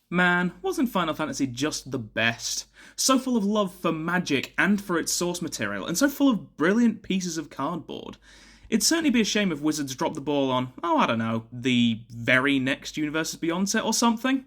Man, wasn't Final Fantasy just the best? So full of love for magic and for its source material, and so full of brilliant pieces of cardboard. It'd certainly be a shame if Wizards dropped the ball on, oh, I don't know, the very next Universes Beyond set or something.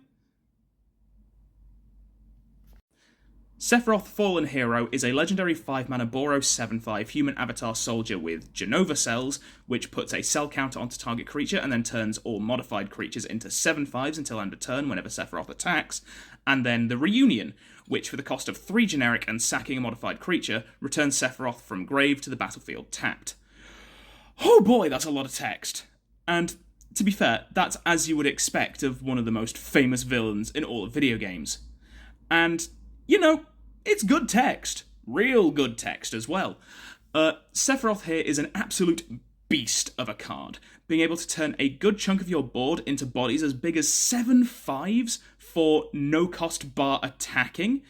Sephiroth Fallen Hero is a legendary 5-mana Boros 7/5 human avatar soldier with Genova cells, which puts a cell counter onto target creature and then turns all modified creatures into 7/5s until end of turn whenever Sephiroth attacks, and then the Reunion, which for the cost of 3 generic and sacking a modified creature, returns Sephiroth from grave to the battlefield tapped. Oh boy, that's a lot of text. And to be fair, that's as you would expect of one of the most famous villains in all of video games. And, it's good text. Real good text as well. Sephiroth here is an absolute beast of a card. Being able to turn a good chunk of your board into bodies as big as 7/5s for no cost bar attacking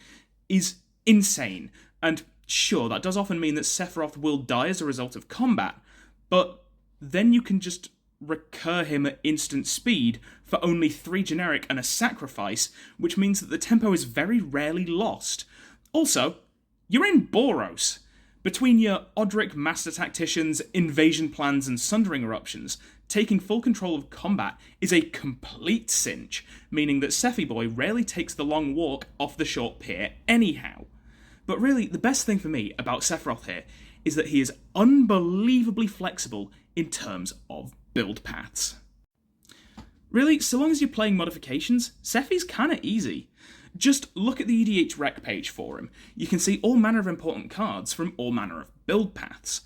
is insane. And sure, that does often mean that Sephiroth will die as a result of combat, but then you can just recur him at instant speed for only 3 generic and a sacrifice, which means that the tempo is very rarely lost. Also, you're in Boros. Between your Odric Master Tacticians, invasion plans, and Sundering Eruptions, taking full control of combat is a complete cinch, meaning that Sephi Boy rarely takes the long walk off the short pier anyhow. But really, the best thing for me about Sephiroth here is that he is unbelievably flexible in terms of build paths. Really, so long as you're playing modifications, Sephi's kinda easy. Just look at the EDH rec page for him. You can see all manner of important cards from all manner of build paths.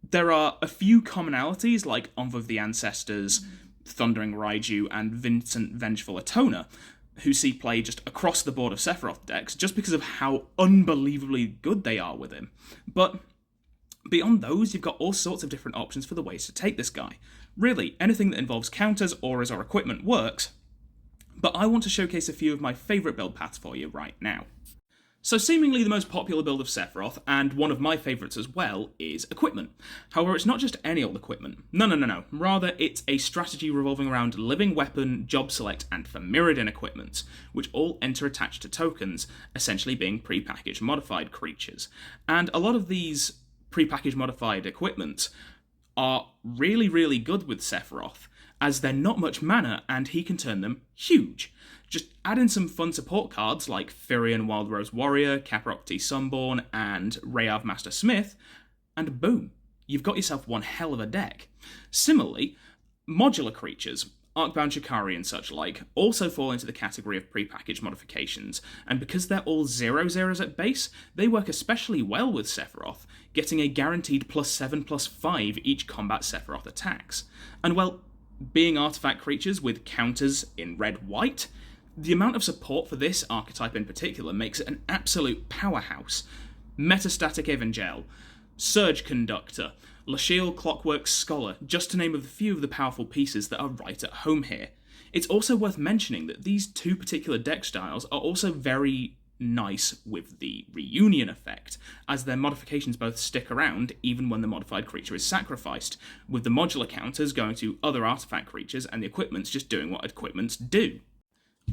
There are a few commonalities like Envoy of the Ancestors, Thundering Raiju, and Vincent Vengeful Atoner, who see play just across the board of Sephiroth decks just because of how unbelievably good they are with him. But beyond those, you've got all sorts of different options for the ways to take this guy. Really, anything that involves counters, auras, or equipment works, but I want to showcase a few of my favourite build paths for you right now. So seemingly the most popular build of Sephiroth, and one of my favourites as well, is equipment. However, it's not just any old equipment. No. Rather, it's a strategy revolving around living weapon, job select, and Famiridin equipment, which all enter attached to tokens, essentially being pre-packaged modified creatures. And a lot of these pre-packaged modified equipment are really, really good with Sephiroth, as they're not much mana and he can turn them huge. Just add in some fun support cards like Firion Wild Rose Warrior, Caprock T Sunborn, and Rayav Master Smith, and boom, you've got yourself one hell of a deck. Similarly, modular creatures, Arcbound Shikari and such like, also fall into the category of prepackaged modifications, and because they're all 0/0s at base, they work especially well with Sephiroth, getting a guaranteed +7/+5 each combat Sephiroth attacks. And well, being artifact creatures with counters in red-white, the amount of support for this archetype in particular makes it an absolute powerhouse. Metastatic Evangel, Surge Conductor, Lashiel Clockwork Scholar, just to name a few of the powerful pieces that are right at home here. It's also worth mentioning that these two particular deck styles are also very nice with the reunion effect, as their modifications both stick around even when the modified creature is sacrificed, with the modular counters going to other artifact creatures and the equipments just doing what equipments do.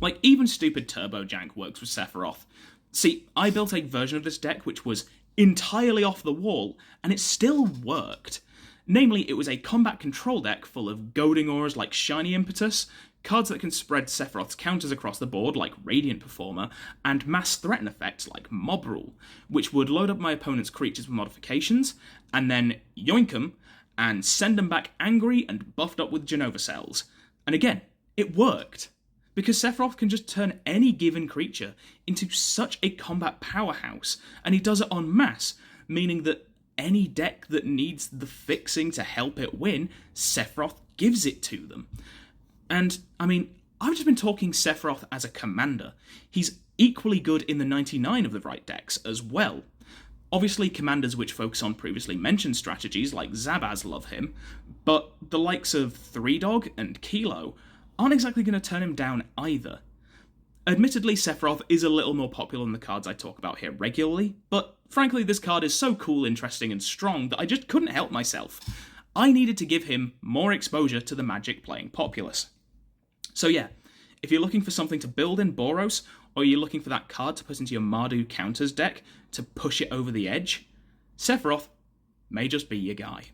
Like, even stupid Turbo Jank works with Sephiroth. See, I built a version of this deck which was entirely off the wall, and it still worked. Namely, it was a combat control deck full of goading auras like Shiny Impetus, cards that can spread Sephiroth's counters across the board like Radiant Performer, and mass threaten effects like Mob Rule, which would load up my opponent's creatures with modifications, and then yoink them, and send them back angry and buffed up with Genova cells. And again, it worked. Because Sephiroth can just turn any given creature into such a combat powerhouse, and he does it en masse, meaning that any deck that needs the fixing to help it win, Sephiroth gives it to them. And, I've just been talking Sephiroth as a commander. He's equally good in the 99 of the right decks as well. Obviously, commanders which focus on previously mentioned strategies like Zabaz love him, but the likes of Three Dog and Kilo aren't exactly going to turn him down either. Admittedly, Sephiroth is a little more popular than the cards I talk about here regularly, but frankly this card is so cool, interesting, and strong that I just couldn't help myself. I needed to give him more exposure to the Magic playing populace. So yeah, if you're looking for something to build in Boros, or you're looking for that card to put into your Mardu counters deck to push it over the edge, Sephiroth may just be your guy.